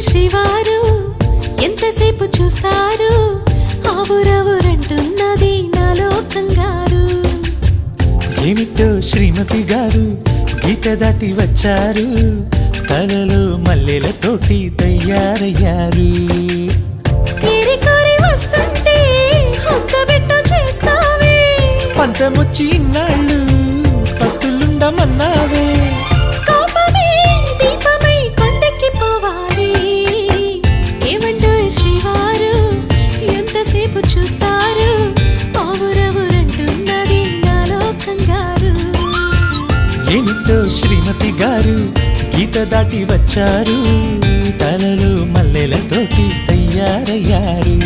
శ్రీవారు ఎంతసేపు చూస్తారు ఆవురవురంటున్నది నాలో కంగారు ఏమిటో శ్రీమతి గారు గీత దాటి వచ్చారు తలలో మల్లెలతోటి తయారయ్యారు కోరి వస్తుంటే హొక్కబెట్ట చేస్తావే పంతముచ్చి ఇన్నాళ్ళు పస్తులుండమన్నావే చూస్తారు ఆవురవురంటున్నది నాలో కంగారు ఏమిటో శ్రీమతి గారు గీత దాటి వచ్చారు తలలో మల్లెలతోటి తయారయ్యారు